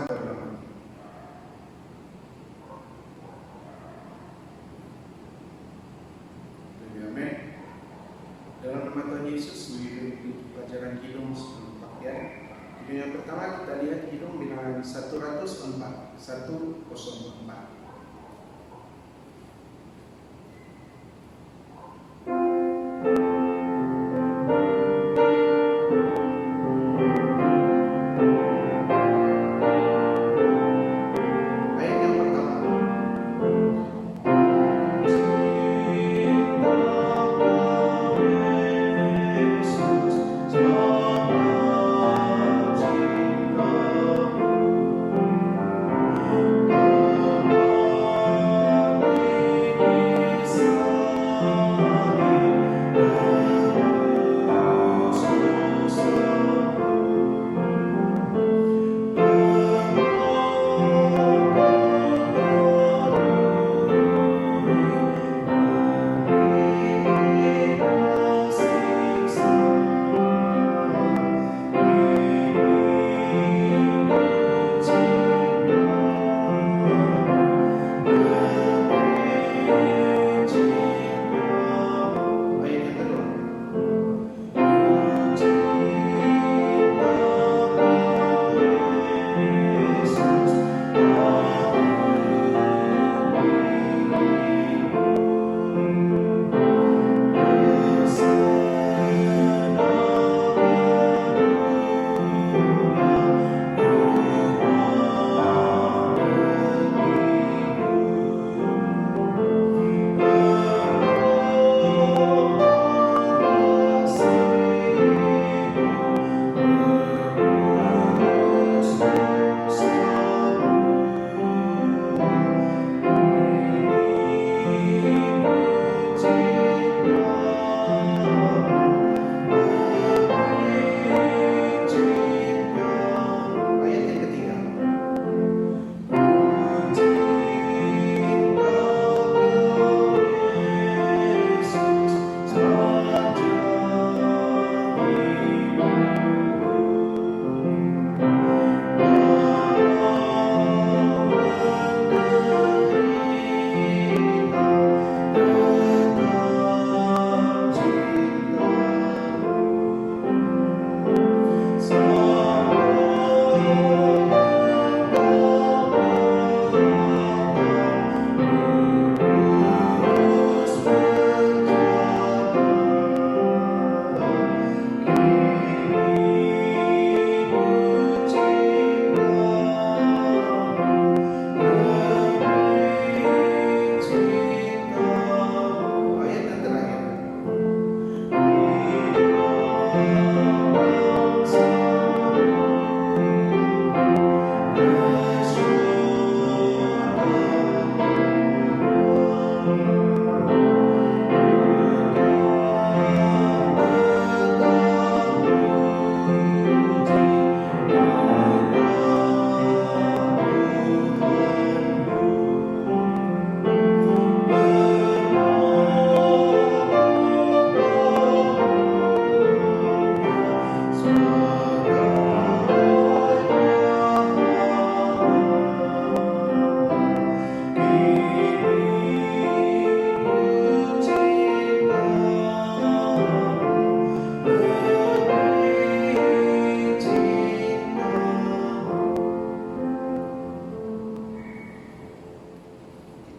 bersama dalam Amin. Dalam nama Tuhan Yesus, mengikuti pelajaran Kidung 4 ya. Kidung yang pertama kita lihat Kidung bilangan 104.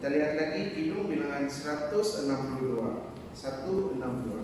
Kita lihat lagi Kidung bilangan 162. 162.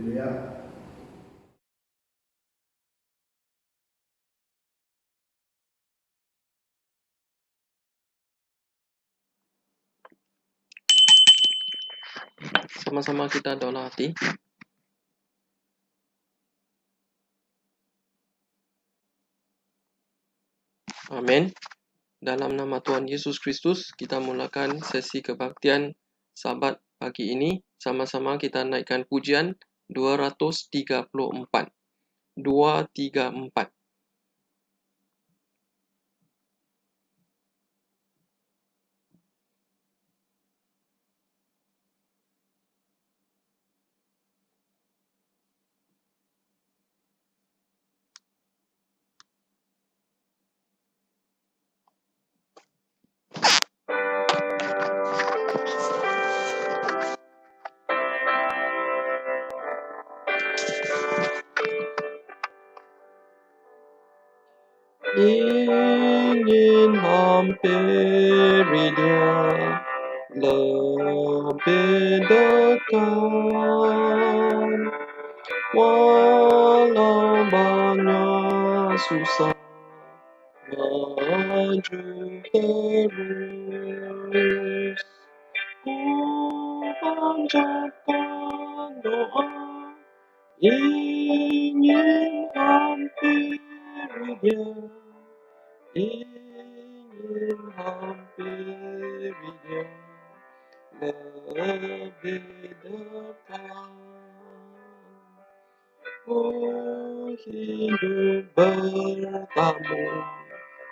Haleluya. Sama-sama kita doa hati. Amin. Dalam nama Tuhan Yesus Kristus, kita mulakan sesi kebaktian Sabat pagi ini. Sama-sama kita naikkan pujian 234. 234. Ingin hampiri Dia lebih dekat, walau banyak susah maju terus. Ku panjatkan doa, ingin hampiri Dia, ingin hampiri Dia lebih dekat. Oh, hidup bertamu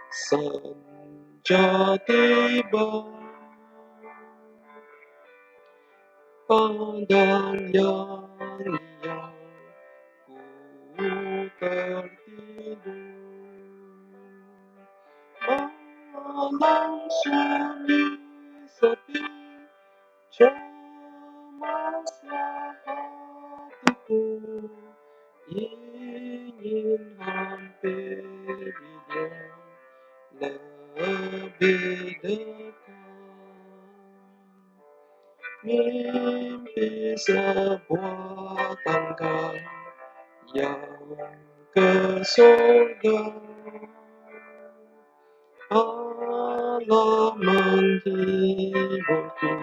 senja tiba, padang yang liat ku tertidur. Malam sunyi sepi, cemaslah hatiku, ingin hampiri Dia lebih dekat. Mimpi sebuah tangga yang ke surga, Allah menghiburku,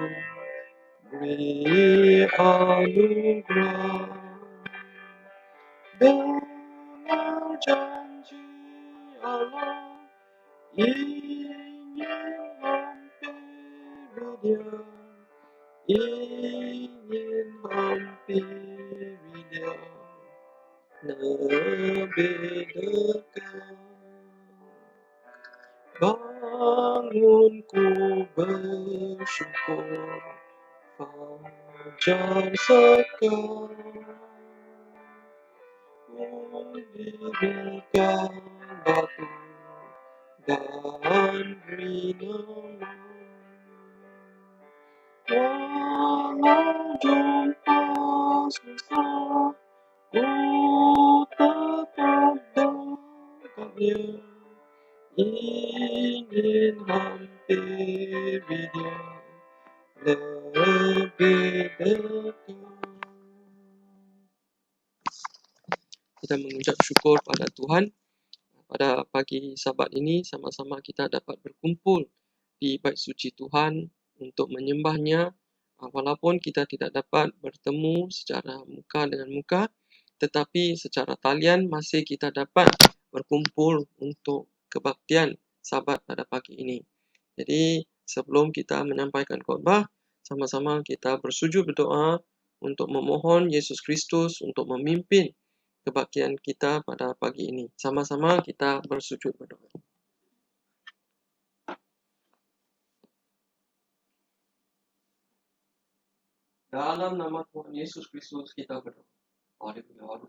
beri anugerah. Benar janji Allah, ingin hampiri Dia, ingin hampiri Dia lebih dekat. Bangunku bersyukur, fajar sekar, dirikan batu dan ringan. Walau jumpa susah, ku tetap dekatnya, ingin hampiri Dia lebih dekat. Kita mengucap syukur pada Tuhan. Pada pagi Sabat ini, sama-sama kita dapat berkumpul di bait suci Tuhan untuk menyembahnya. Walaupun kita tidak dapat bertemu secara muka dengan muka, tetapi secara talian masih kita dapat berkumpul untuk kebaktian Sabat pada pagi ini. Jadi, sebelum kita menyampaikan khotbah, sama-sama kita bersujud berdoa untuk memohon Yesus Kristus untuk memimpin kebaktian kita pada pagi ini. Sama-sama kita bersujud berdoa. Dalam nama Tuhan Yesus Kristus kita berdoa. Haleluya.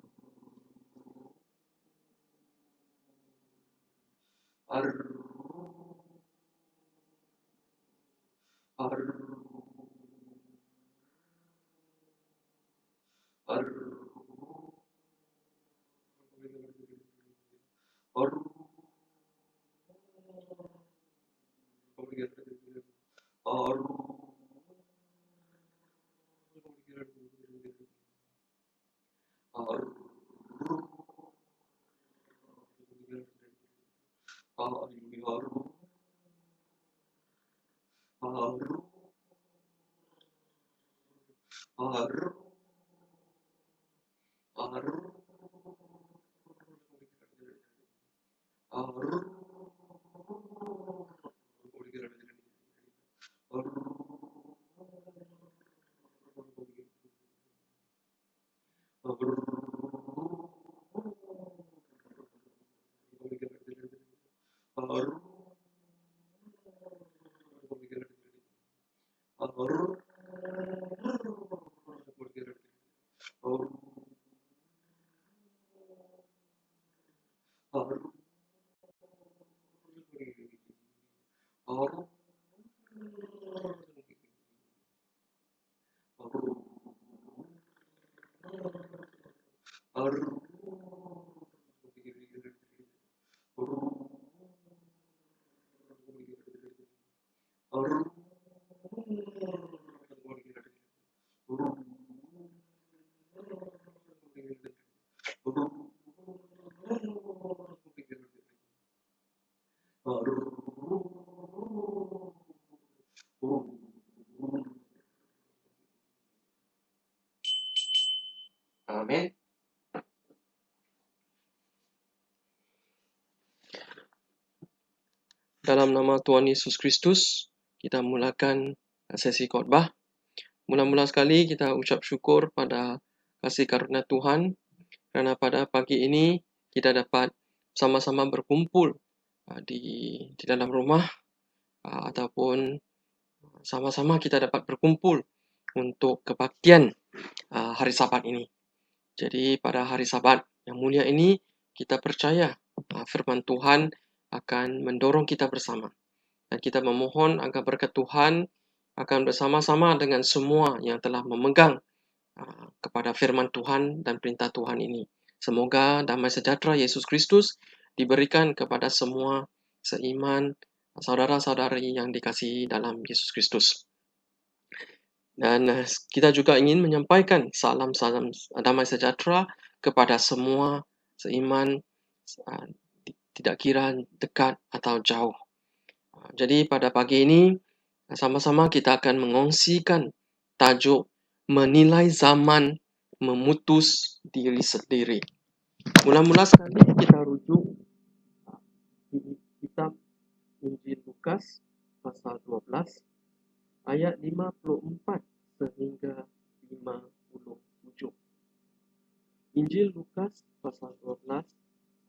Amin. Dalam nama Tuhan Yesus Kristus, kita mulakan sesi khotbah. Mula-mula sekali kita ucap syukur pada kasih karunia Tuhan kerana pada pagi ini kita dapat sama-sama berkumpul di dalam rumah ataupun sama-sama kita dapat berkumpul untuk kebaktian hari Sabat ini. Jadi pada hari Sabat yang mulia ini kita percaya firman Tuhan akan mendorong kita bersama. Dan kita memohon agar berkat Tuhan akan bersama-sama dengan semua yang telah memegang kepada firman Tuhan dan perintah Tuhan ini. Semoga damai sejahtera Yesus Kristus diberikan kepada semua seiman saudara-saudari yang dikasihi dalam Yesus Kristus. Dan kita juga ingin menyampaikan salam-salam damai sejahtera kepada semua seiman, tidak kira dekat atau jauh. Jadi pada pagi ini sama-sama kita akan mengongsikan tajuk menilai zaman memutus diri sendiri. Mula-mula sekali kita rujuk di kitab Injil Lukas pasal 12 ayat 54 sehingga 57. Injil Lukas pasal 12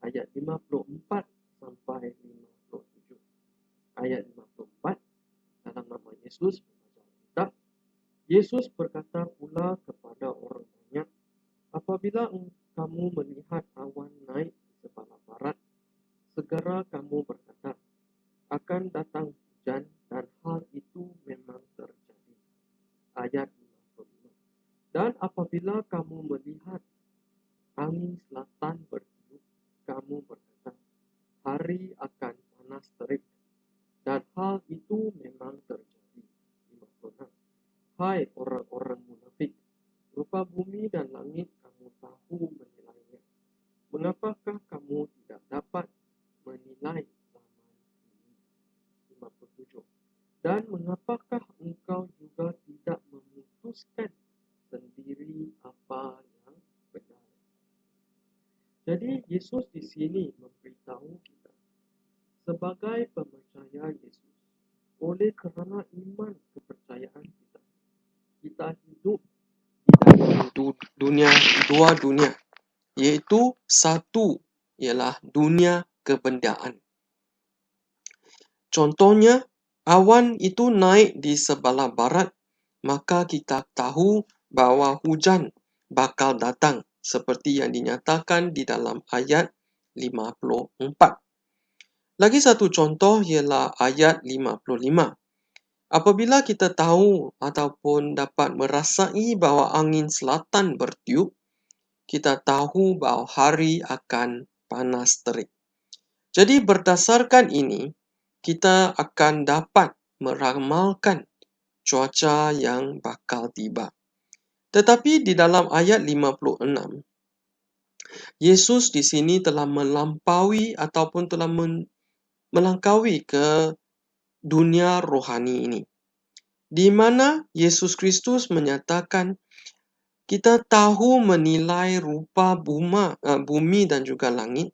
ayat 54 sampai 57. Ayat 54 dalam nama Yesus membaca. Yesus berkata pula kepada orang banyak, apabila kamu melihat awan naik di sebelah barat, segera kamu berkata, akan datang hujan, dan hal itu memang terjadi. Ayat 55. Dan apabila kamu melihat angin selatan bertiup, kamu berkata, hari akan panas terik, dan hal itu memang terjadi. 56. Hai orang-orang munafik, rupa bumi dan langit kamu tahu menilainya. Mengapakah kamu tidak dapat menilai zaman ini? 57. Dan mengapakah engkau juga tidak memutuskan sendiri apa yang benar? Jadi Yesus di sini memberitahu kita sebagai percaya Yesus, oleh kerana iman kepercayaan kita hidup di dalam dua dunia, iaitu satu ialah dunia kebendaan. Contohnya, awan itu naik di sebelah barat, maka kita tahu bahawa hujan bakal datang seperti yang dinyatakan di dalam ayat 54. Lagi satu contoh ialah ayat 55. Apabila kita tahu ataupun dapat merasai bahawa angin selatan bertiup, kita tahu bahawa hari akan panas terik. Jadi berdasarkan ini, kita akan dapat meramalkan cuaca yang bakal tiba. Tetapi di dalam ayat 56, Yesus di sini telah melampaui ataupun telah melangkaui ke dunia rohani ini, di mana Yesus Kristus menyatakan kita tahu menilai rupa bumi dan juga langit,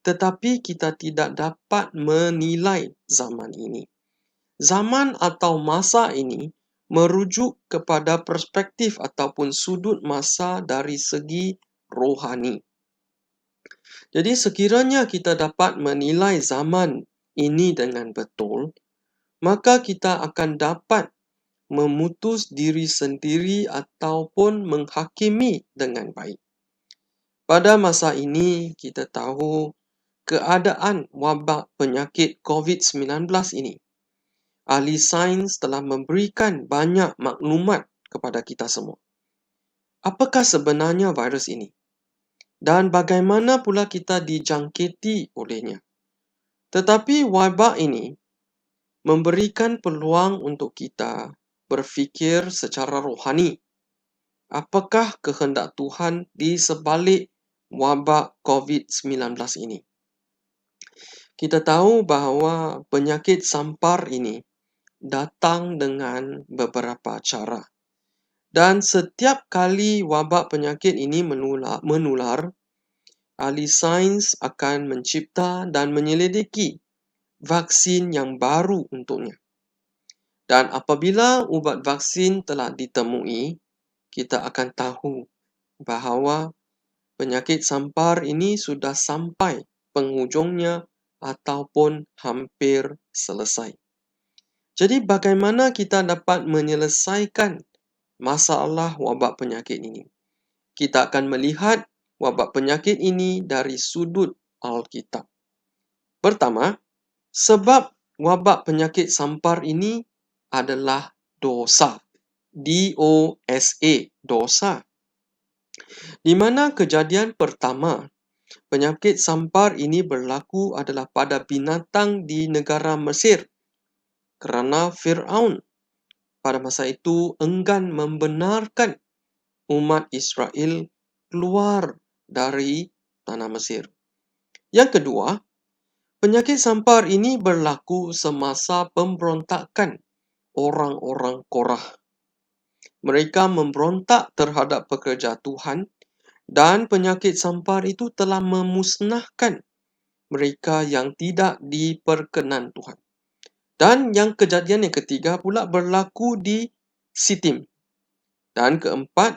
tetapi kita tidak dapat menilai zaman ini. Zaman atau masa ini merujuk kepada perspektif ataupun sudut masa dari segi rohani. Jadi sekiranya kita dapat menilai zaman ini dengan betul, maka kita akan dapat memutus diri sendiri ataupun menghakimi dengan baik. Pada masa ini kita tahu keadaan wabak penyakit COVID-19 ini. Ahli sains telah memberikan banyak maklumat kepada kita semua. Apakah sebenarnya virus ini? Dan bagaimana pula kita dijangkiti olehnya? Tetapi wabak ini memberikan peluang untuk kita berfikir secara rohani. Apakah kehendak Tuhan di sebalik wabak COVID-19 ini? Kita tahu bahawa penyakit sampar ini datang dengan beberapa cara. Dan setiap kali wabak penyakit ini menular, ahli sains akan mencipta dan menyelidiki vaksin yang baru untuknya. Dan apabila ubat vaksin telah ditemui, kita akan tahu bahawa penyakit sampar ini sudah sampai penghujungnya ataupun hampir selesai. Jadi bagaimana kita dapat menyelesaikan masalah wabak penyakit ini? Kita akan melihat wabak penyakit ini dari sudut Alkitab. Pertama, sebab wabak penyakit sampar ini adalah dosa. D-O-S-A, dosa. Di mana kejadian pertama, penyakit sampar ini berlaku adalah pada binatang di negara Mesir. Kerana Fir'aun pada masa itu enggan membenarkan umat Israel keluar dari tanah Mesir. Yang kedua, penyakit sampar ini berlaku semasa pemberontakan orang-orang Korah. Mereka memberontak terhadap pekerja Tuhan dan penyakit sampar itu telah memusnahkan mereka yang tidak diperkenan Tuhan. Dan yang kejadian yang ketiga pula berlaku di Sitim. Dan keempat,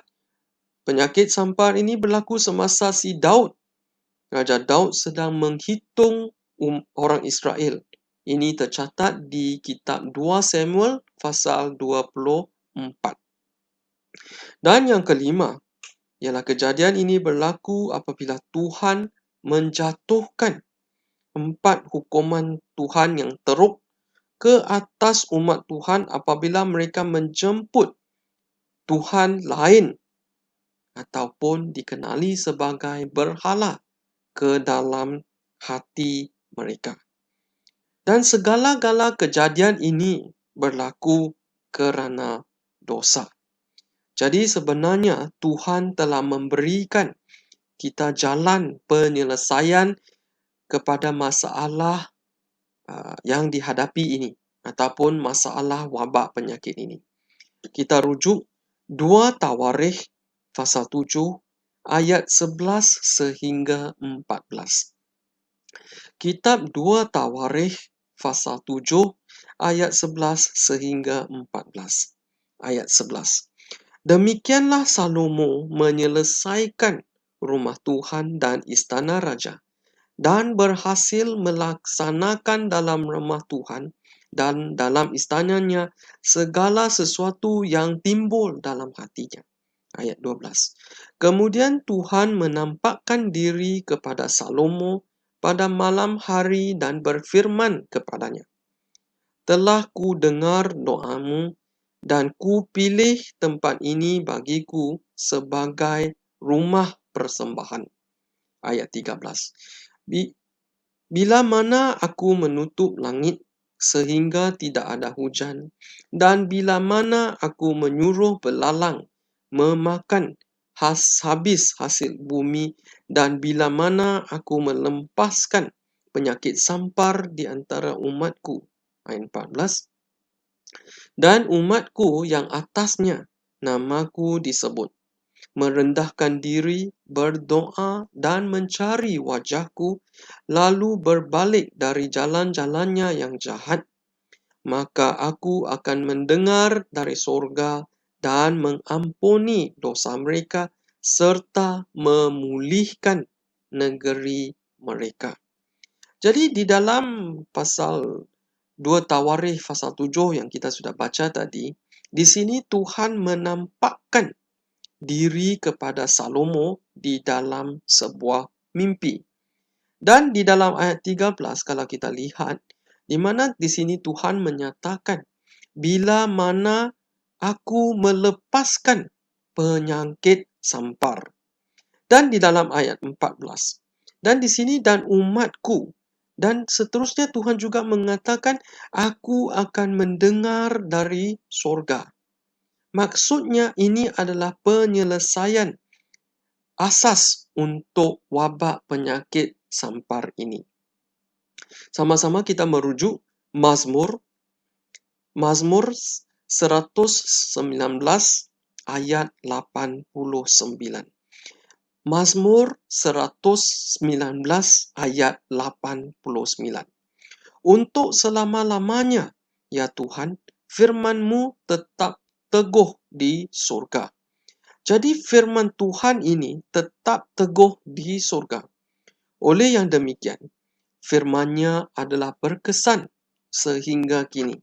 penyakit sampar ini berlaku semasa si Daud. Raja Daud sedang menghitung orang Israel. Ini tercatat di kitab 2 Samuel pasal 24. Dan yang kelima, ialah kejadian ini berlaku apabila Tuhan menjatuhkan 4 hukuman Tuhan yang teruk ke atas umat Tuhan apabila mereka menjemput Tuhan lain ataupun dikenali sebagai berhala ke dalam hati mereka. Dan segala-gala kejadian ini berlaku kerana dosa. Jadi sebenarnya Tuhan telah memberikan kita jalan penyelesaian kepada masalah yang dihadapi ini ataupun masalah wabak penyakit ini. Kita rujuk 2 Tawarikh pasal 7 ayat 11 sehingga 14. Kitab 2 Tawarikh pasal 7 ayat 11 sehingga 14. Ayat 11. Demikianlah Salomo menyelesaikan rumah Tuhan dan istana raja, dan berhasil melaksanakan dalam rumah Tuhan dan dalam istananya segala sesuatu yang timbul dalam hatinya. Ayat 12. Kemudian Tuhan menampakkan diri kepada Salomo pada malam hari dan berfirman kepadanya, "Telah ku dengar doamu dan ku pilih tempat ini bagiku sebagai rumah persembahan." Ayat 13. Bila mana aku menutup langit sehingga tidak ada hujan, dan bila mana aku menyuruh belalang memakan habis hasil bumi, dan bila mana aku melepaskan penyakit sampar di antara umatku. Ayat 14. Dan umatku yang atasnya namaku disebut, merendahkan diri, berdoa dan mencari wajahku, lalu berbalik dari jalan-jalannya yang jahat, maka aku akan mendengar dari sorga dan mengampuni dosa mereka serta memulihkan negeri mereka. Jadi di dalam pasal 2 Tawarikh pasal 7 yang kita sudah baca tadi, di sini Tuhan menampakkan diri kepada Salomo di dalam sebuah mimpi. Dan di dalam ayat 13 kalau kita lihat, di mana di sini Tuhan menyatakan, bila mana aku melepaskan penyakit sampar. Dan di dalam ayat 14. Dan di sini dan umatku. Dan seterusnya Tuhan juga mengatakan, aku akan mendengar dari sorga. Maksudnya ini adalah penyelesaian asas untuk wabak penyakit sampar ini. Sama-sama kita merujuk Mazmur 119 ayat 89. Mazmur 119 ayat 89. Untuk selama-lamanya, ya Tuhan, firman-Mu tetap teguh di surga. Jadi firman Tuhan ini tetap teguh di surga. Oleh yang demikian, firman-Nya adalah berkesan sehingga kini.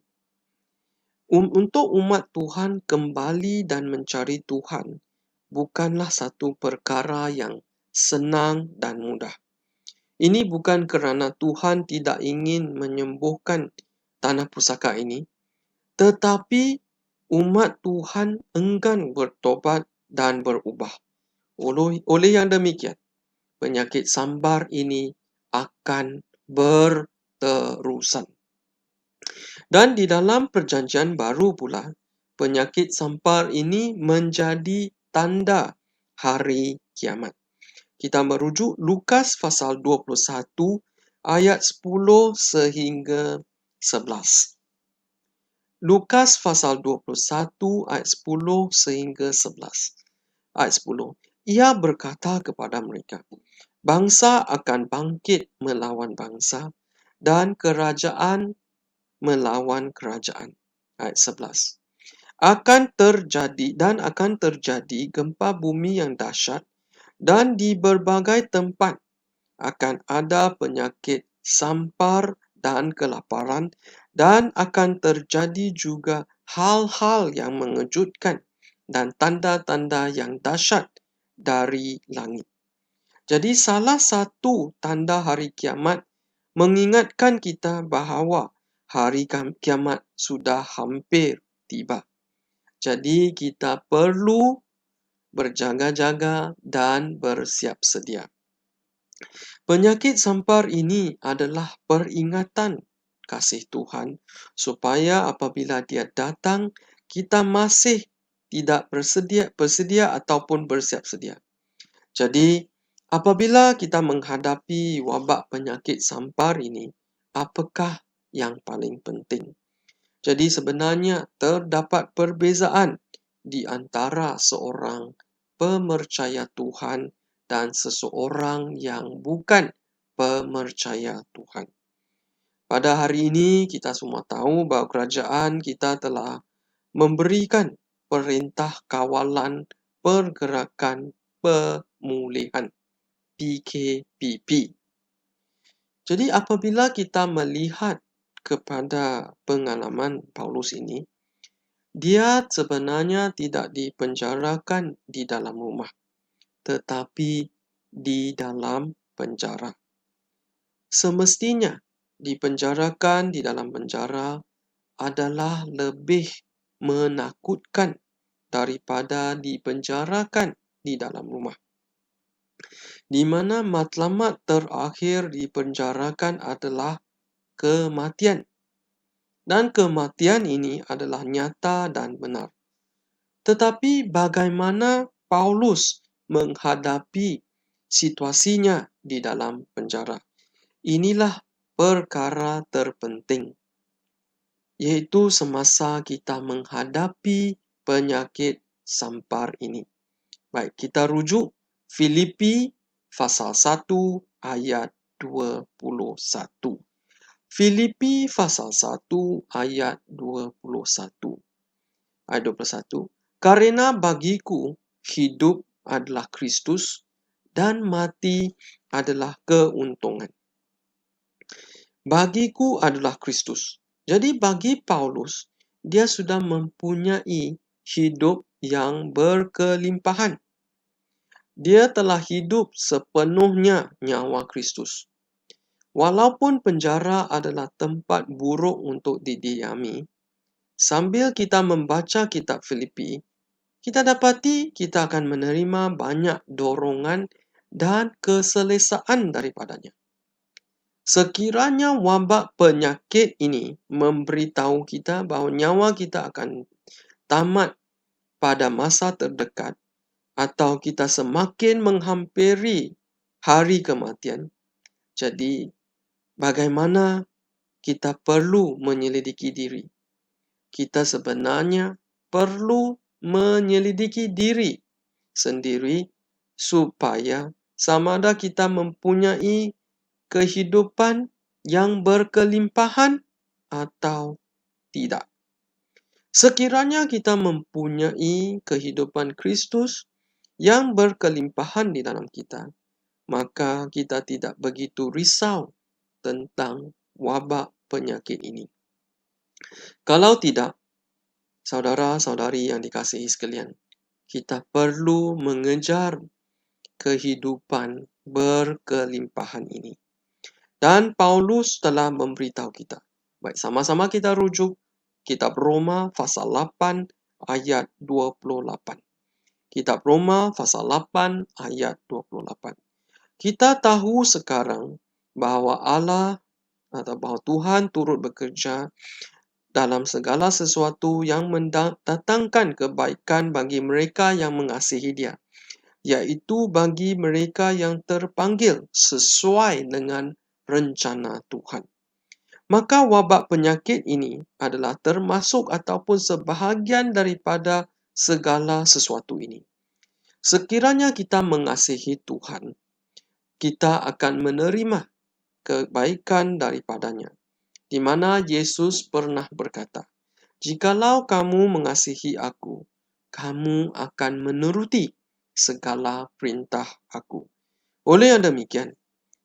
Untuk umat Tuhan kembali dan mencari Tuhan bukanlah satu perkara yang senang dan mudah. Ini bukan kerana Tuhan tidak ingin menyembuhkan tanah pusaka ini, tetapi umat Tuhan enggan bertobat dan berubah. Oleh yang demikian, penyakit sampar ini akan berterusan. Dan di dalam perjanjian baru pula, penyakit sampar ini menjadi tanda hari kiamat. Kita merujuk Lukas pasal 21 ayat 10 sehingga 11. Lukas pasal 21 ayat 10 sehingga 11. Ayat 10. Ia berkata kepada mereka, bangsa akan bangkit melawan bangsa dan kerajaan melawan kerajaan. Ayat 11. Akan terjadi gempa bumi yang dahsyat, dan di berbagai tempat akan ada penyakit sampar dan kelaparan, dan akan terjadi juga hal-hal yang mengejutkan dan tanda-tanda yang dahsyat dari langit. Jadi salah satu tanda hari kiamat mengingatkan kita bahawa hari kiamat sudah hampir tiba. Jadi kita perlu berjaga-jaga dan bersiap sedia. Penyakit sampar ini adalah peringatan kasih Tuhan supaya apabila dia datang, kita masih tidak bersedia ataupun bersiap sedia. Jadi, apabila kita menghadapi wabak penyakit sampar ini, apakah yang paling penting? Jadi sebenarnya terdapat perbezaan di antara seorang pemercaya Tuhan dan seseorang yang bukan pemercaya Tuhan. Pada hari ini kita semua tahu bahawa kerajaan kita telah memberikan perintah kawalan pergerakan pemulihan PKPP. Jadi apabila kita melihat kepada pengalaman Paulus ini, dia sebenarnya tidak dipenjarakan di dalam rumah, tetapi di dalam penjara. Semestinya dipenjarakan di dalam penjara adalah lebih menakutkan daripada dipenjarakan di dalam rumah, di mana matlamat terakhir dipenjarakan adalah kematian. Dan kematian ini adalah nyata dan benar. Tetapi bagaimana Paulus menghadapi situasinya di dalam penjara. Inilah perkara terpenting, yaitu semasa kita menghadapi penyakit sampar ini. Baik, kita rujuk Filipi pasal 1 ayat 21. Filipi pasal 1 ayat 21. Ayat 21. Karena bagiku hidup adalah Kristus dan mati adalah keuntungan. Bagiku adalah Kristus. Jadi bagi Paulus, dia sudah mempunyai hidup yang berkelimpahan. Dia telah hidup sepenuhnya nyawa Kristus. Walaupun penjara adalah tempat buruk untuk didiami, sambil kita membaca kitab Filipi, kita dapati kita akan menerima banyak dorongan dan keselesaan daripadanya. Sekiranya wabak penyakit ini memberitahu kita bahawa nyawa kita akan tamat pada masa terdekat, atau kita semakin menghampiri hari kematian, jadi bagaimana kita perlu menyelidiki diri? Kita sebenarnya perlu menyelidiki diri sendiri supaya sama ada kita mempunyai kehidupan yang berkelimpahan atau tidak. Sekiranya kita mempunyai kehidupan Kristus yang berkelimpahan di dalam kita, maka kita tidak begitu risau tentang wabak penyakit ini. Kalau tidak, saudara-saudari yang dikasihi sekalian, kita perlu mengejar kehidupan berkelimpahan ini. Dan Paulus telah memberitahu kita. Baik, sama-sama kita rujuk kitab Roma pasal 8 ayat 28. Kitab Roma pasal 8 ayat 28. Kita tahu sekarang bahawa Allah atau bahawa Tuhan turut bekerja dalam segala sesuatu yang mendatangkan kebaikan bagi mereka yang mengasihi Dia, yaitu bagi mereka yang terpanggil sesuai dengan rencana Tuhan. Maka wabak penyakit ini adalah termasuk ataupun sebahagian daripada segala sesuatu ini. Sekiranya kita mengasihi Tuhan, kita akan menerima kebaikan daripadanya. Di mana Yesus pernah berkata, "Jikalau kamu mengasihi aku, kamu akan menuruti segala perintah aku." Oleh yang demikian,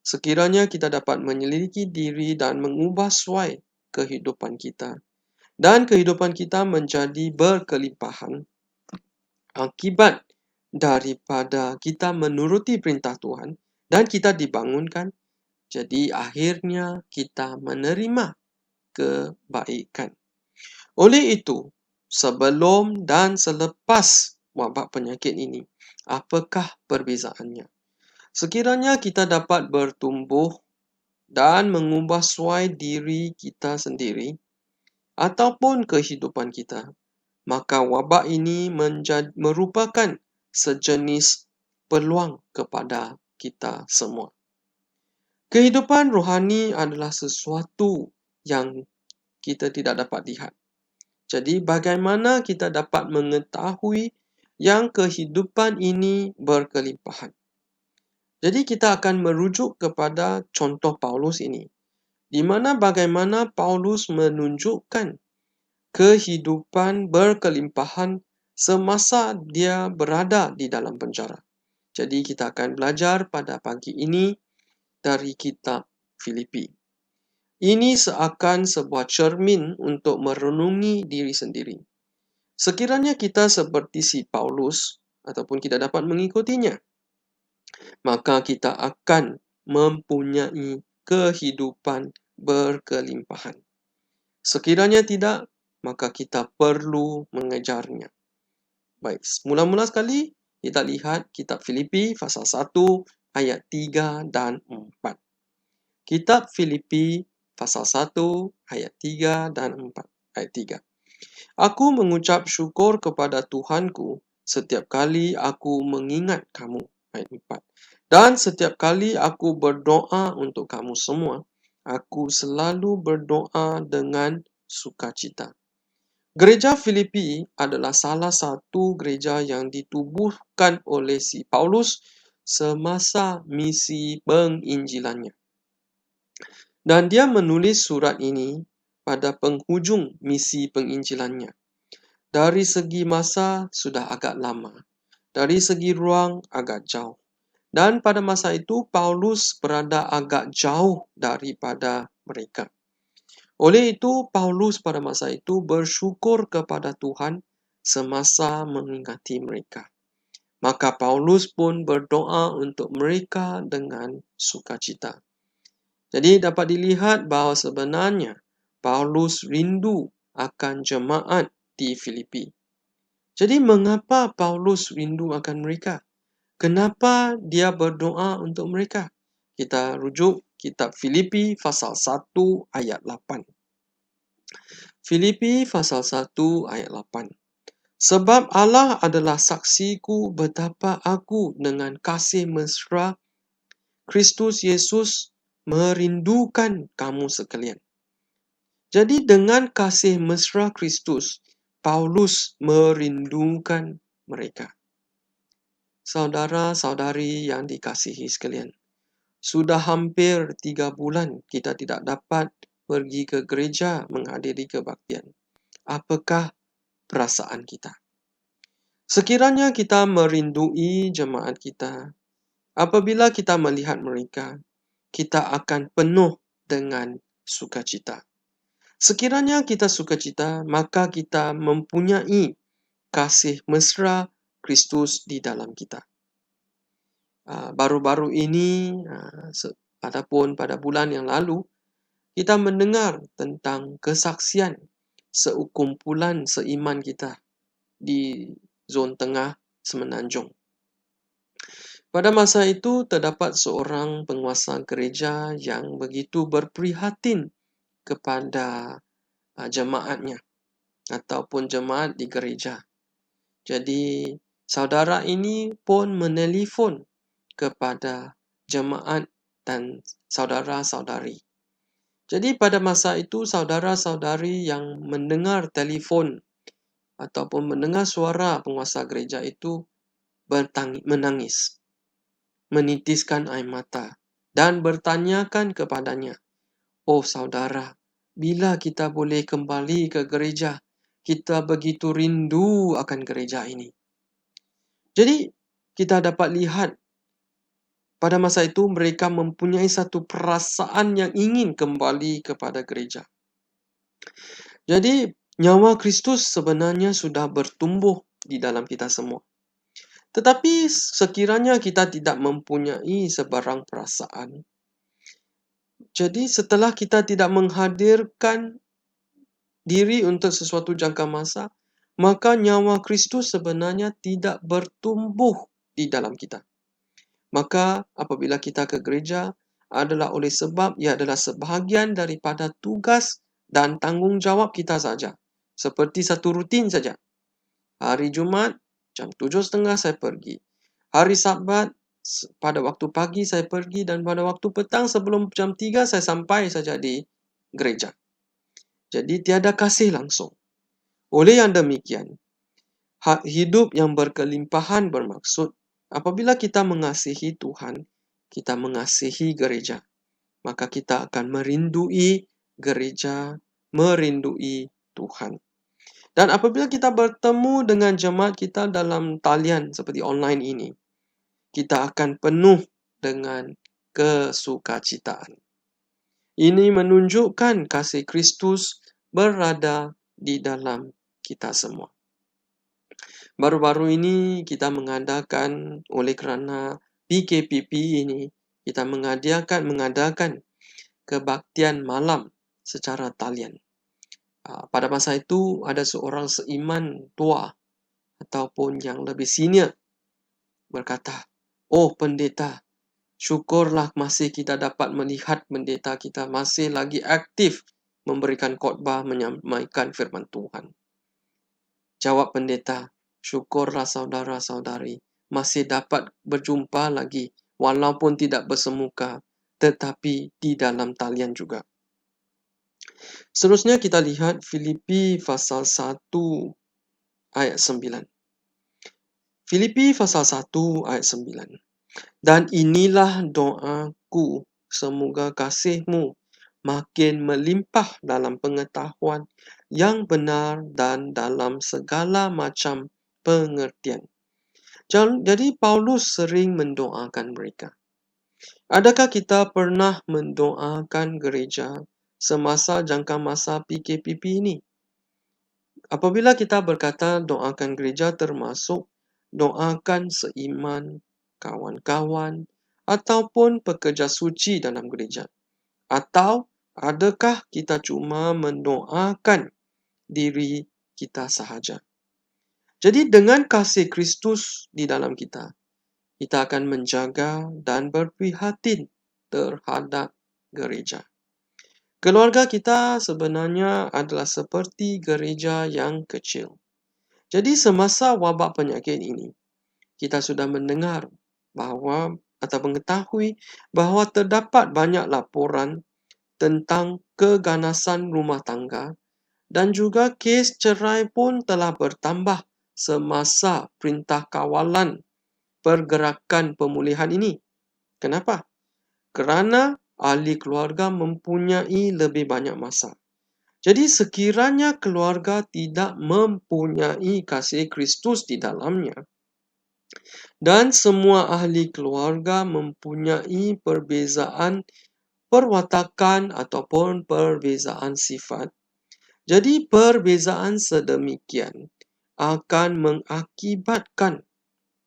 sekiranya kita dapat menyelidiki diri dan mengubah suai kehidupan kita, dan kehidupan kita menjadi berkelimpahan akibat daripada kita menuruti perintah Tuhan dan kita dibangunkan, jadi akhirnya kita menerima kebaikan. Oleh itu, sebelum dan selepas wabak penyakit ini, apakah perbezaannya? Sekiranya kita dapat bertumbuh dan mengubah suai diri kita sendiri ataupun kehidupan kita, maka wabak ini merupakan sejenis peluang kepada kita semua. Kehidupan rohani adalah sesuatu yang kita tidak dapat lihat. Jadi bagaimana kita dapat mengetahui yang kehidupan ini berkelimpahan? Jadi kita akan merujuk kepada contoh Paulus ini, di mana bagaimana Paulus menunjukkan kehidupan berkelimpahan semasa dia berada di dalam penjara. Jadi kita akan belajar pada pagi ini dari kitab Filipi. Ini seakan sebuah cermin untuk merenungi diri sendiri. Sekiranya kita seperti si Paulus, ataupun kita dapat mengikutinya, maka kita akan mempunyai kehidupan berkelimpahan. Sekiranya tidak, maka kita perlu mengejarnya. Baik, mula-mula sekali kita lihat kitab Filipi pasal 1 ayat 3 dan 4. Kitab Filipi pasal 1 ayat 3 dan 4. Ayat 3. Aku mengucap syukur kepada Tuhanku setiap kali aku mengingat kamu. Ayat 4. Dan setiap kali aku berdoa untuk kamu semua, aku selalu berdoa dengan sukacita. Gereja Filipi adalah salah satu gereja yang ditubuhkan oleh si Paulus semasa misi penginjilannya. Dan dia menulis surat ini pada penghujung misi penginjilannya. Dari segi masa sudah agak lama, dari segi ruang agak jauh. Dan pada masa itu Paulus berada agak jauh daripada mereka. Oleh itu, Paulus pada masa itu bersyukur kepada Tuhan semasa mengingati mereka. Maka Paulus pun berdoa untuk mereka dengan sukacita. Jadi dapat dilihat bahawa sebenarnya Paulus rindu akan jemaat di Filipi. Jadi mengapa Paulus rindu akan mereka? Kenapa dia berdoa untuk mereka? Kita rujuk kitab Filipi pasal 1 ayat 8. Filipi pasal 1 ayat 8. Sebab Allah adalah saksiku betapa aku dengan kasih mesra Kristus Yesus merindukan kamu sekalian. Jadi dengan kasih mesra Kristus, Paulus merindukan mereka. Saudara-saudari yang dikasihi sekalian, sudah hampir 3 bulan kita tidak dapat pergi ke gereja menghadiri kebaktian. Apakah perasaan kita? Sekiranya kita merindui jemaat kita, apabila kita melihat mereka, kita akan penuh dengan sukacita. Sekiranya kita sukacita, maka kita mempunyai kasih mesra Kristus di dalam kita. Baru-baru ini, ataupun pada bulan yang lalu, kita mendengar tentang kesaksian sekumpulan seiman kita di zon tengah Semenanjung. Pada masa itu, terdapat seorang penguasa gereja yang begitu berprihatin kepada jemaatnya ataupun jemaat di gereja. Jadi, saudara ini pun menelefon kepada jemaat dan saudara-saudari. Jadi pada masa itu saudara-saudari yang mendengar telefon ataupun mendengar suara penguasa gereja itu menangis, menitiskan air mata dan bertanyakan kepadanya, "Oh saudara, bila kita boleh kembali ke gereja? Kita begitu rindu akan gereja ini." Jadi kita dapat lihat pada masa itu mereka mempunyai satu perasaan yang ingin kembali kepada gereja. Jadi nyawa Kristus sebenarnya sudah bertumbuh di dalam kita semua. Tetapi sekiranya kita tidak mempunyai sebarang perasaan, jadi setelah kita tidak menghadirkan diri untuk sesuatu jangka masa, maka nyawa Kristus sebenarnya tidak bertumbuh di dalam kita. Maka apabila kita ke gereja adalah oleh sebab ia adalah sebahagian daripada tugas dan tanggungjawab kita saja. Seperti satu rutin saja. Hari Jumat jam 7.30 saya pergi. Hari Sabat pada waktu pagi saya pergi dan pada waktu petang sebelum jam 3 saya sampai saja di gereja. Jadi tiada kasih langsung. Oleh yang demikian, hidup yang berkelimpahan bermaksud apabila kita mengasihi Tuhan, kita mengasihi gereja, maka kita akan merindui gereja, merindui Tuhan. Dan apabila kita bertemu dengan jemaat kita dalam talian seperti online ini, kita akan penuh dengan kesukacitaan. Ini menunjukkan kasih Kristus berada di dalam kita semua. Baru-baru ini kita mengadakan oleh kerana PKPP ini, kita mengadakan kebaktian malam secara talian. Pada masa itu ada seorang seiman tua ataupun yang lebih senior berkata, "Oh pendeta, syukurlah masih kita dapat melihat pendeta kita masih lagi aktif memberikan khotbah menyampaikan firman Tuhan." Jawab pendeta, syukurlah saudara-saudari masih dapat berjumpa lagi walaupun tidak bersemuka, tetapi di dalam talian juga. Seterusnya kita lihat Filipi pasal 1 ayat 9. Filipi pasal 1 ayat 9. Dan inilah doaku, semoga kasihmu makin melimpah dalam pengetahuan yang benar dan dalam segala macam pengertian. Jadi Paulus sering mendoakan mereka. Adakah kita pernah mendoakan gereja semasa jangka masa PKPP ini? Apabila kita berkata doakan gereja termasuk doakan seiman, kawan-kawan, ataupun pekerja suci dalam gereja. Atau adakah kita cuma mendoakan diri kita sahaja? Jadi dengan kasih Kristus di dalam kita akan menjaga dan berprihatin terhadap gereja. Keluarga kita sebenarnya adalah seperti gereja yang kecil. Jadi semasa wabak penyakit ini, kita sudah mendengar bahawa atau mengetahui bahawa terdapat banyak laporan tentang keganasan rumah tangga dan juga kes cerai pun telah bertambah semasa perintah kawalan pergerakan pemulihan ini. Kenapa? Kerana ahli keluarga mempunyai lebih banyak masa. Jadi sekiranya keluarga tidak mempunyai kasih Kristus di dalamnya, dan semua ahli keluarga mempunyai perbezaan perwatakan ataupun perbezaan sifat, jadi perbezaan sedemikian akan mengakibatkan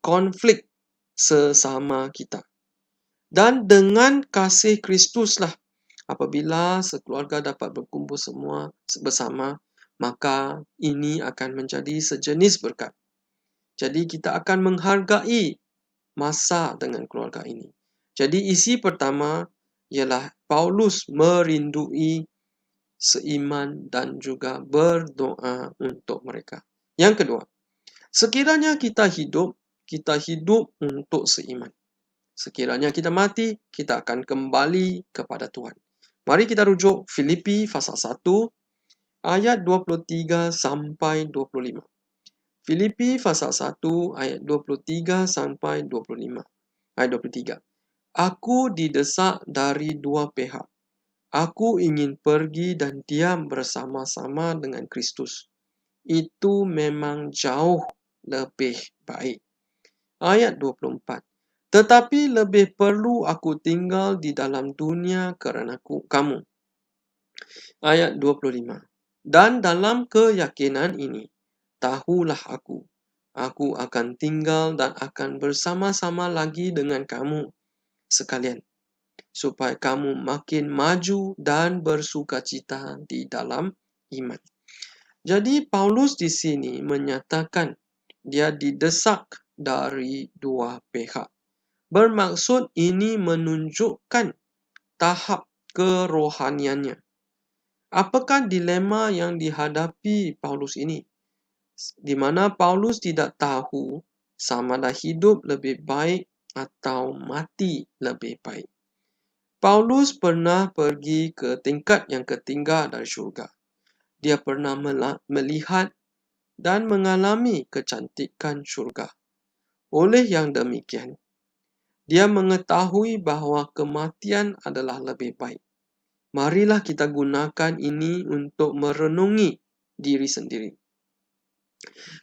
konflik sesama kita. Dan dengan kasih Kristuslah, apabila sekeluarga dapat berkumpul semua bersama, maka ini akan menjadi sejenis berkat. Jadi kita akan menghargai masa dengan keluarga ini. Jadi isi pertama ialah Paulus merindui seiman dan juga berdoa untuk mereka. Yang kedua, sekiranya kita hidup untuk seiman. Sekiranya kita mati, kita akan kembali kepada Tuhan. Mari kita rujuk Filipi pasal 1 ayat 23 sampai 25. Filipi pasal 1 ayat 23 sampai 25. Ayat 23. Aku didesak dari dua pihak. Aku ingin pergi dan diam bersama-sama dengan Kristus. Itu memang jauh lebih baik. Ayat 24. Tetapi lebih perlu aku tinggal di dalam dunia kerana kamu. Ayat 25. Dan dalam keyakinan ini, tahulah aku akan tinggal dan akan bersama-sama lagi dengan kamu sekalian, supaya kamu makin maju dan bersukacita di dalam iman. Jadi Paulus di sini menyatakan dia didesak dari dua pihak. Bermaksud ini menunjukkan tahap kerohaniannya. Apakah dilema yang dihadapi Paulus ini? Di mana Paulus tidak tahu sama ada hidup lebih baik atau mati lebih baik. Paulus pernah pergi ke tingkat yang ketiga dari syurga. Dia pernah melihat dan mengalami kecantikan syurga. Oleh yang demikian, dia mengetahui bahawa kematian adalah lebih baik. Marilah kita gunakan ini untuk merenungi diri sendiri.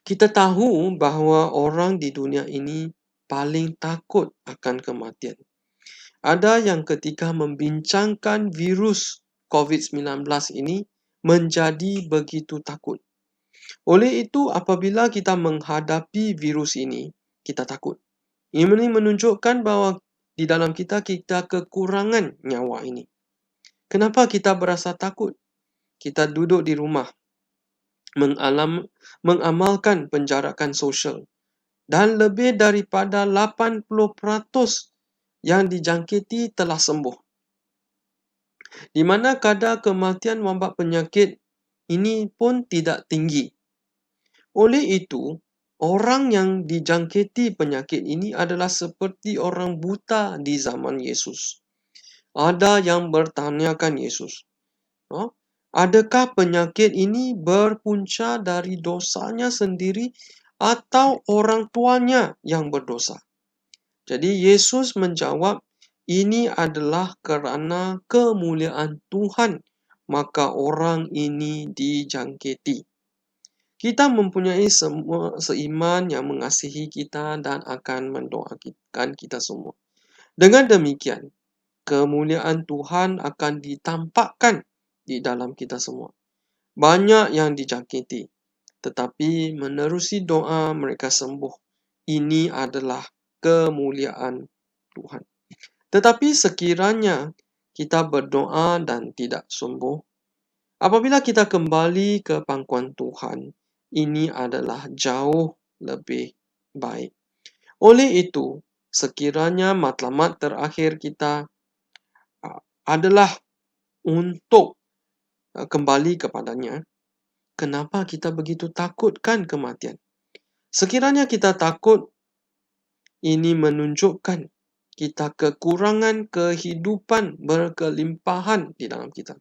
Kita tahu bahawa orang di dunia ini paling takut akan kematian. Ada yang ketika membincangkan virus COVID-19 ini menjadi begitu takut. Oleh itu, apabila kita menghadapi virus ini, kita takut. Ini menunjukkan bahawa di dalam kita kekurangan nyawa ini. Kenapa kita berasa takut? Kita duduk di rumah, mengamalkan penjarakan sosial, dan lebih daripada 80% yang dijangkiti telah sembuh. Di mana kadar kematian wabak penyakit ini pun tidak tinggi. Oleh itu, orang yang dijangkiti penyakit ini adalah seperti orang buta di zaman Yesus. Ada yang bertanyakan Yesus, adakah penyakit ini berpunca dari dosanya sendiri atau orang tuanya yang berdosa? Jadi Yesus menjawab, ini adalah kerana kemuliaan Tuhan, maka orang ini dijangkiti. Kita mempunyai semua seiman yang mengasihi kita dan akan mendoakan kita semua. Dengan demikian, kemuliaan Tuhan akan ditampakkan di dalam kita semua. Banyak yang dijangkiti, tetapi menerusi doa mereka sembuh. Ini adalah kemuliaan Tuhan. Tetapi sekiranya kita berdoa dan tidak sembuh, apabila kita kembali ke pangkuan Tuhan, ini adalah jauh lebih baik. Oleh itu, sekiranya matlamat terakhir kita adalah untuk kembali kepadanya, kenapa kita begitu takutkan kematian? Sekiranya kita takut, ini menunjukkan kita kekurangan kehidupan berkelimpahan di dalam kita.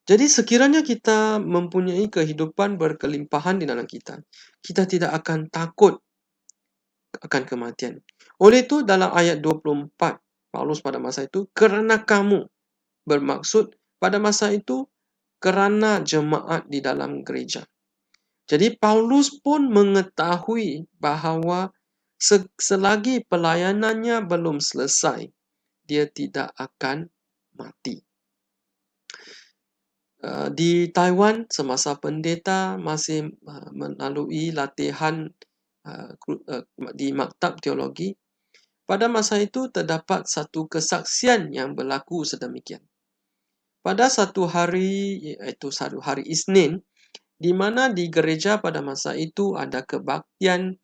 Jadi sekiranya kita mempunyai kehidupan berkelimpahan di dalam kita, kita tidak akan takut akan kematian. Oleh itu dalam ayat 24, Paulus pada masa itu, kerana kamu, bermaksud pada masa itu kerana jemaat di dalam gereja. Jadi Paulus pun mengetahui bahawa selagi pelayanannya belum selesai, dia tidak akan mati. Di Taiwan, semasa pendeta masih melalui latihan di maktab teologi, pada masa itu terdapat satu kesaksian yang berlaku sedemikian. Pada satu hari, iaitu satu hari Isnin, di mana di gereja pada masa itu ada kebaktian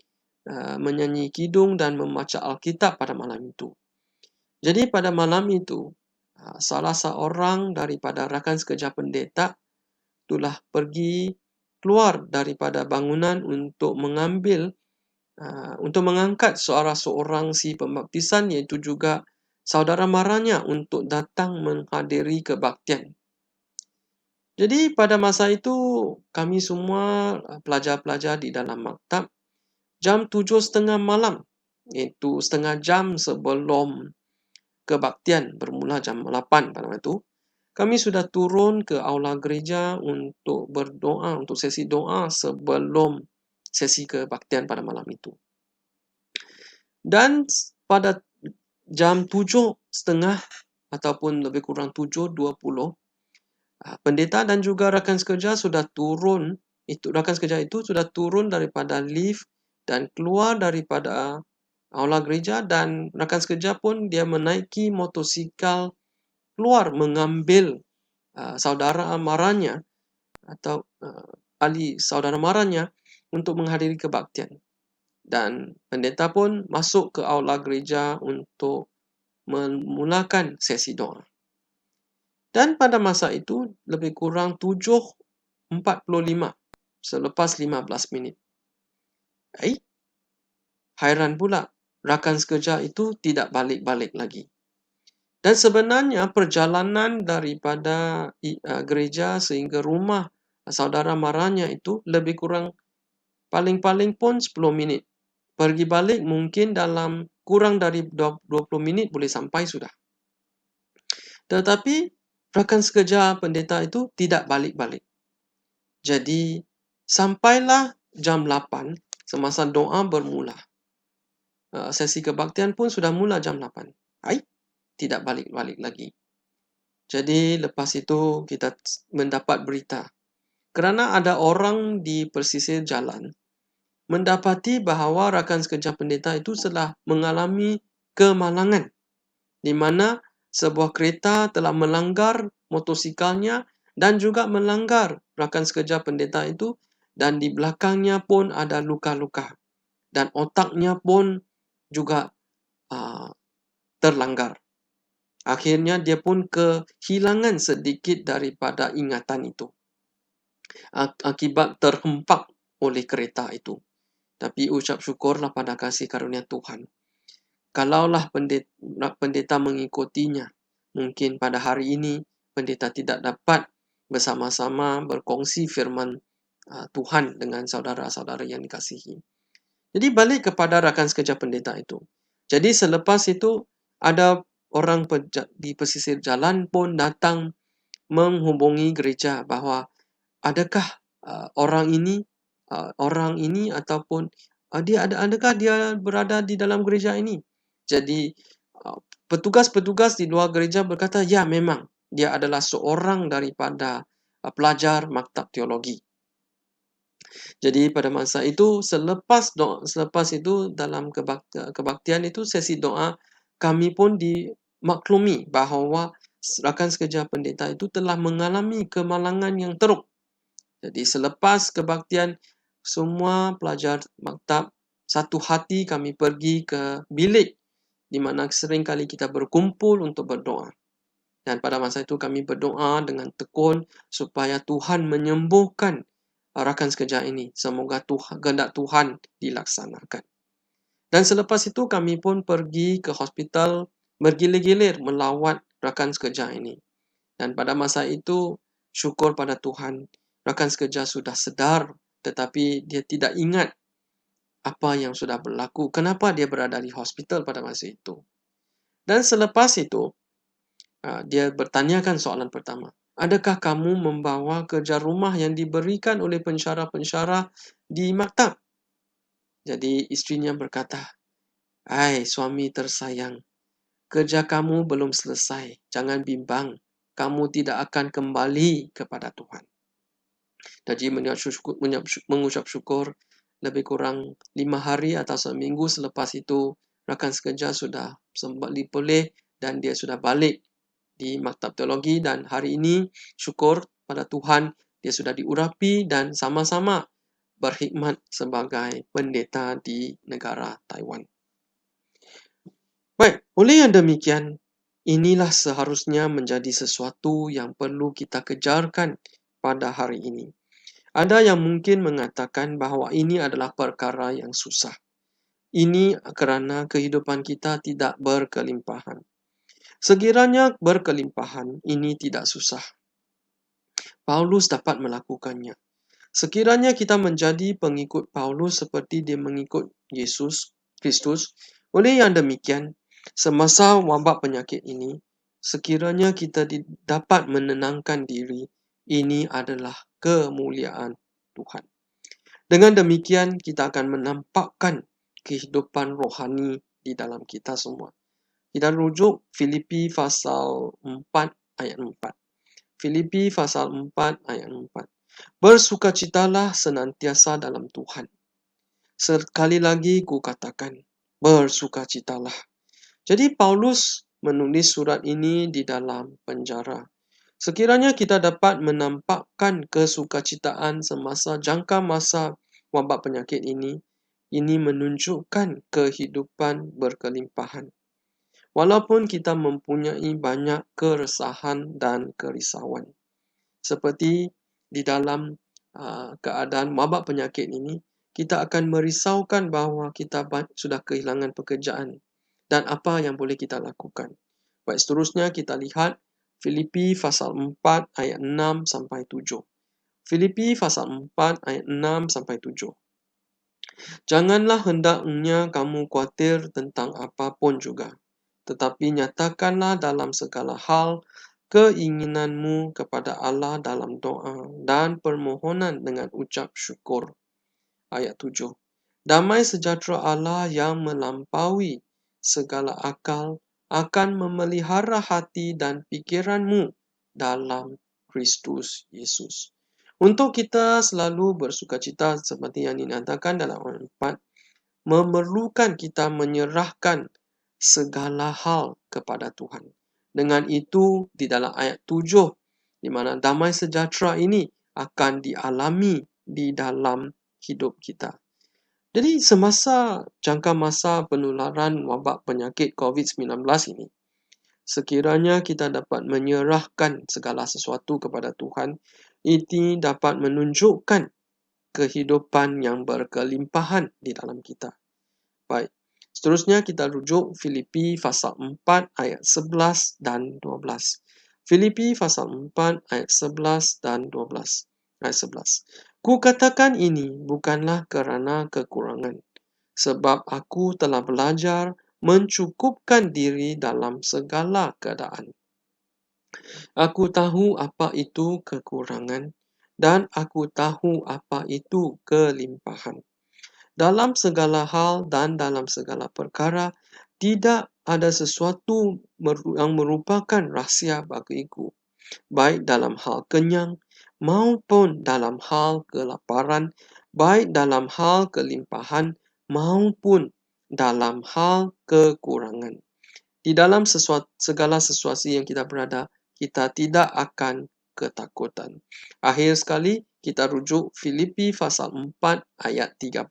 menyanyi kidung dan membaca Alkitab pada malam itu. Jadi pada malam itu, salah seorang daripada rakan sekerja pendeta itulah pergi keluar daripada bangunan untuk mengangkat seorang si pembaptisan, iaitu juga saudara maranya, untuk datang menghadiri kebaktian. Jadi pada masa itu kami semua pelajar-pelajar di dalam maktab, jam 7.30 malam, iaitu setengah jam sebelum kebaktian bermula jam 8 pada waktu itu, kami sudah turun ke aula gereja untuk berdoa, untuk sesi doa sebelum sesi kebaktian pada malam itu. Dan pada jam 7.30 ataupun lebih kurang 7.20, pendeta dan juga rakan sekerja sudah turun. Rakan sekerja itu sudah turun daripada lift dan keluar daripada aula gereja, dan rakan sekerja pun dia menaiki motosikal keluar mengambil saudara maranya atau ahli saudara maranya untuk menghadiri kebaktian. Dan pendeta pun masuk ke aula gereja untuk memulakan sesi doa. Dan pada masa itu lebih kurang 7.45 selepas 15 minit. Hairan pula, rakan sekerja itu tidak balik-balik lagi. Dan sebenarnya perjalanan daripada gereja sehingga rumah saudara maranya itu lebih kurang paling-paling pun 10 minit. Pergi balik mungkin dalam kurang dari 20 minit boleh sampai sudah. Tetapi rakan sekerja pendeta itu tidak balik-balik. Jadi sampailah jam 8 semasa doa bermula. Sesi kebaktian pun sudah mula jam 8. Tidak balik-balik lagi. Jadi lepas itu kita mendapat berita. Kerana ada orang di pesisir jalan mendapati bahawa rakan sekerja pendeta itu telah mengalami kemalangan, di mana sebuah kereta telah melanggar motosikalnya dan juga melanggar rakan sekerja pendeta itu, dan di belakangnya pun ada luka-luka dan otaknya pun juga terlanggar. Akhirnya dia pun kehilangan sedikit daripada ingatan itu akibat terhempak oleh kereta itu. Tapi ucap syukurlah pada kasih karunia Tuhan. Kalaulah pendeta mengikutinya, mungkin pada hari ini pendeta tidak dapat bersama-sama berkongsi firman Tuhan dengan saudara-saudara yang dikasihi. Jadi balik kepada rakan sekerja pendeta itu. Jadi selepas itu ada orang di pesisir jalan pun datang menghubungi gereja bahwa adakah orang ini ataupun adakah dia berada di dalam gereja ini. Jadi petugas-petugas di luar gereja berkata, ya memang dia adalah seorang daripada pelajar maktab teologi. Jadi pada masa itu selepas itu dalam kebaktian itu sesi doa, kami pun dimaklumi bahawa rakan sekerja pendeta itu telah mengalami kemalangan yang teruk. Jadi selepas kebaktian, semua pelajar maktab satu hati kami pergi ke bilik di mana sering kali kita berkumpul untuk berdoa. Dan pada masa itu kami berdoa dengan tekun supaya Tuhan menyembuhkan rakan sekerja ini. Semoga kehendak Tuhan dilaksanakan. Dan selepas itu kami pun pergi ke hospital bergilir-gilir melawat rakan sekerja ini. Dan pada masa itu syukur pada Tuhan, rakan sekerja sudah sedar tetapi dia tidak ingat apa yang sudah berlaku, kenapa dia berada di hospital pada masa itu. Dan selepas itu dia bertanyakan soalan pertama, adakah kamu membawa kerja rumah yang diberikan oleh pensyarah-pensyarah di maktab? Jadi istrinya berkata, "Hai suami tersayang, kerja kamu belum selesai, jangan bimbang, kamu tidak akan kembali kepada Tuhan." Jadi mengucap syukur, lebih kurang 5 hari atau seminggu selepas itu, rakan sekerja sudah kembali pulih dan dia sudah balik di maktab teologi, dan hari ini syukur pada Tuhan dia sudah diurapi dan sama-sama berkhidmat sebagai pendeta di negara Taiwan. Baik, oleh yang demikian, inilah seharusnya menjadi sesuatu yang perlu kita kejarkan pada hari ini. Ada yang mungkin mengatakan bahawa ini adalah perkara yang susah. Ini kerana kehidupan kita tidak berkelimpahan. Sekiranya berkelimpahan, ini tidak susah. Paulus dapat melakukannya. Sekiranya kita menjadi pengikut Paulus seperti dia mengikut Yesus Kristus, oleh yang demikian, semasa wabak penyakit ini, sekiranya kita dapat menenangkan diri, ini adalah kemuliaan Tuhan. Dengan demikian, kita akan menampakkan kehidupan rohani di dalam kita semua. Kita rujuk Filipi pasal 4 ayat 4. Filipi pasal 4 ayat 4. Bersukacitalah senantiasa dalam Tuhan. Sekali lagi ku katakan, bersukacitalah. Jadi Paulus menulis surat ini di dalam penjara. Sekiranya kita dapat menampakkan kesukacitaan semasa jangka masa wabak penyakit ini menunjukkan kehidupan berkelimpahan. Walaupun kita mempunyai banyak keresahan dan kerisauan. Seperti di dalam keadaan wabak penyakit ini, kita akan merisaukan bahawa kita sudah kehilangan pekerjaan dan apa yang boleh kita lakukan. Baik, seterusnya kita lihat Filipi pasal 4 ayat 6 sampai 7. Filipi pasal 4 ayat 6 sampai 7. Janganlah hendaknya kamu khawatir tentang apapun juga, tetapi nyatakanlah dalam segala hal keinginanmu kepada Allah dalam doa dan permohonan dengan ucap syukur. Ayat 7. Damai sejahtera Allah yang melampaui segala akal akan memelihara hati dan pikiranmu dalam Kristus Yesus. Untuk kita selalu bersukacita seperti yang dinyatakan dalam ayat 4, memerlukan kita menyerahkan segala hal kepada Tuhan. Dengan itu, di dalam ayat 7, di mana damai sejahtera ini akan dialami di dalam hidup kita. Jadi semasa jangka masa penularan wabak penyakit COVID-19 ini, sekiranya kita dapat menyerahkan segala sesuatu kepada Tuhan, ini dapat menunjukkan kehidupan yang berkelimpahan di dalam kita. Baik, seterusnya kita rujuk Filipi pasal 4 ayat 11 dan 12. Filipi pasal 4 ayat 11 dan 12. Ayat 11. Ku katakan ini bukanlah kerana kekurangan, sebab aku telah belajar mencukupkan diri dalam segala keadaan. Aku tahu apa itu kekurangan, dan aku tahu apa itu kelimpahan. Dalam segala hal dan dalam segala perkara, tidak ada sesuatu yang merupakan rahsia bagiku, baik dalam hal kenyang maupun dalam hal kelaparan, baik dalam hal kelimpahan maupun dalam hal kekurangan. Di dalam segala sesuatu yang kita berada, kita tidak akan ketakutan. Akhir sekali, kita rujuk Filipi pasal 4 ayat 13.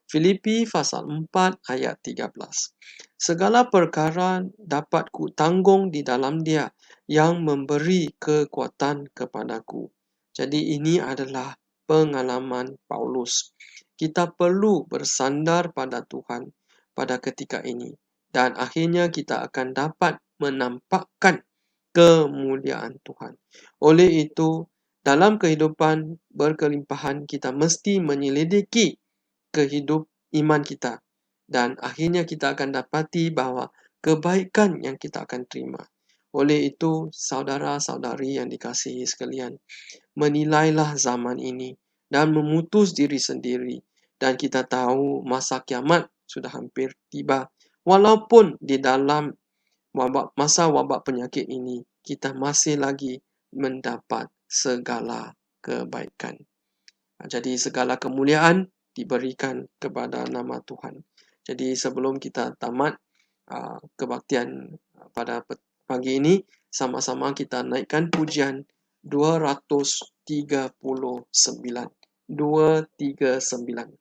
Filipi pasal 4 ayat 13. Segala perkara dapat ku tanggung di dalam Dia yang memberi kekuatan kepadaku. Jadi ini adalah pengalaman Paulus. Kita perlu bersandar pada Tuhan pada ketika ini. Dan akhirnya kita akan dapat menampakkan kemuliaan Tuhan. Oleh itu, dalam kehidupan berkelimpahan, kita mesti menyelidiki iman kita. Dan akhirnya kita akan dapati bahawa kebaikan yang kita akan terima. Oleh itu, saudara-saudari yang dikasihi sekalian, menilailah zaman ini dan memutus diri sendiri. Dan kita tahu masa kiamat sudah hampir tiba. Walaupun di dalam masa wabak penyakit ini, kita masih lagi mendapat segala kebaikan. Jadi segala kemuliaan diberikan kepada nama Tuhan. Jadi sebelum kita tamat kebaktian pada pagi ini, sama-sama kita naikkan pujian 239. 239.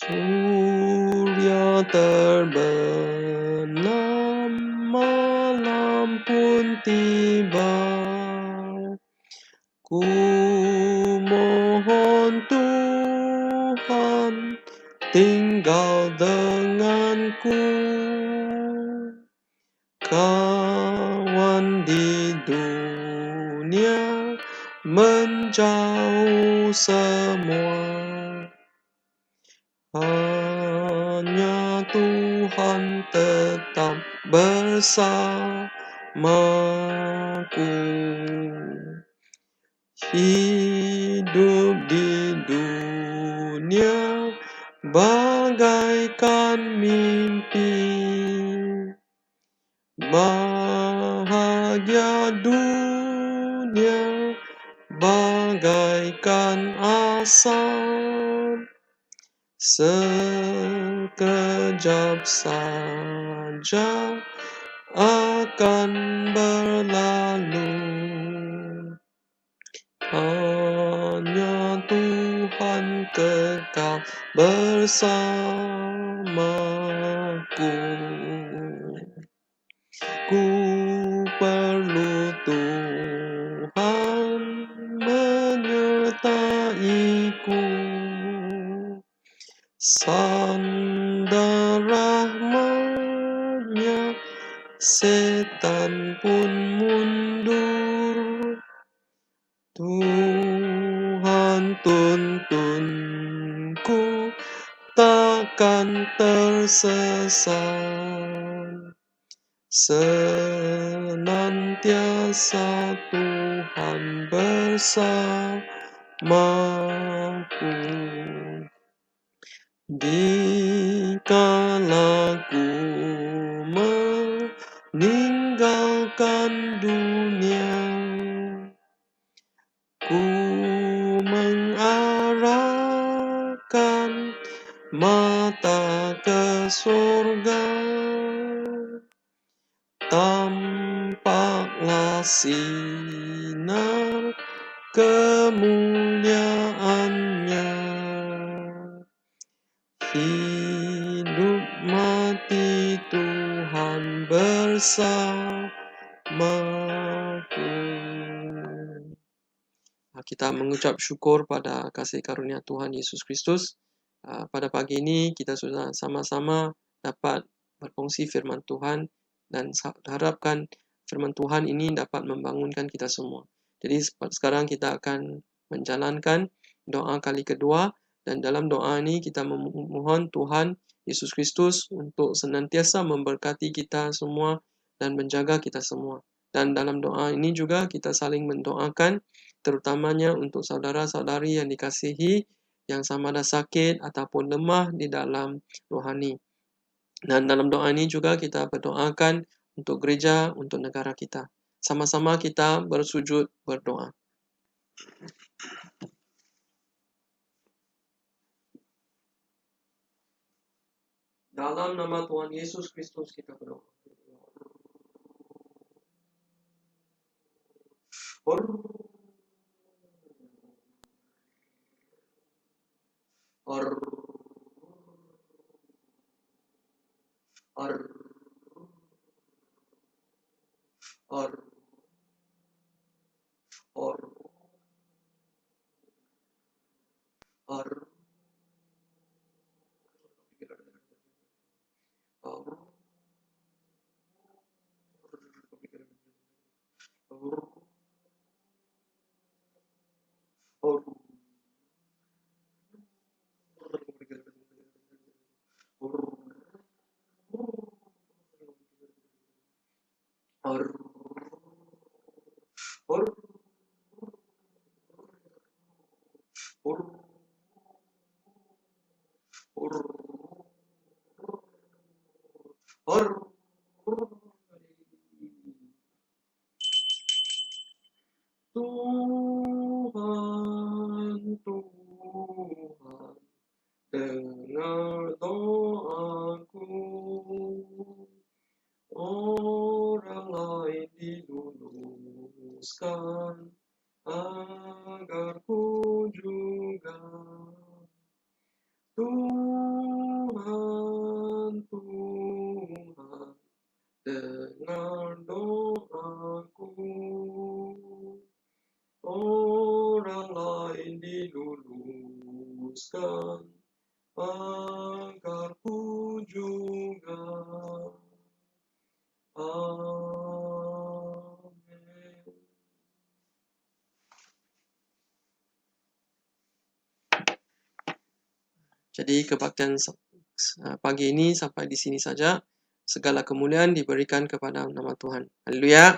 Surya terbenam, malam pun tiba. Ku mohon Tuhan tinggal denganku. Kawan di dunia menjauh semua. Hanya Tuhan tetap bersamaku. Hidup di dunia bagaikan mimpi. Bahagia dunia bagaikan asap. Sekejap saja akan berlalu. Hanya Tuhan kekal bersamaku. Ku perlu Tuhan menyertaiku. Sandar rahmat-Nya, setan pun mundur. Tuhan tuntunku, takkan tersesat. Senantiasa Tuhan bersamaku. Dikala ku meninggalkan dunia, ku mengarahkan mata ke surga. Tampaklah sinar kemuliaan-Nya. Hidup mati Kita mengucap syukur pada kasih karunia Tuhan Yesus Kristus. Pada pagi ini kita sudah sama-sama dapat berkongsi firman Tuhan dan harapkan firman Tuhan ini dapat membangunkan kita semua. Jadi sekarang kita akan menjalankan doa kali kedua, dan dalam doa ini kita memohon Tuhan Yesus Kristus untuk senantiasa memberkati kita semua dan menjaga kita semua. Dan dalam doa ini juga kita saling mendoakan, terutamanya untuk saudara-saudari yang dikasihi yang sama ada sakit ataupun lemah di dalam rohani. Dan dalam doa ini juga kita berdoakan untuk gereja, untuk negara kita. Sama-sama kita bersujud berdoa. Dalam nama Tuhan Yesus Kristus kita berdoa. Tuhan, dengar doaku. Orang lain diluluskan, agar ku juga. Tuhan, dengar doaku. Orang lain diluluskan, agar ku juga. Amin. Jadi kebaktian pagi ini sampai di sini saja. Segala kemuliaan diberikan kepada nama Tuhan. Haleluya.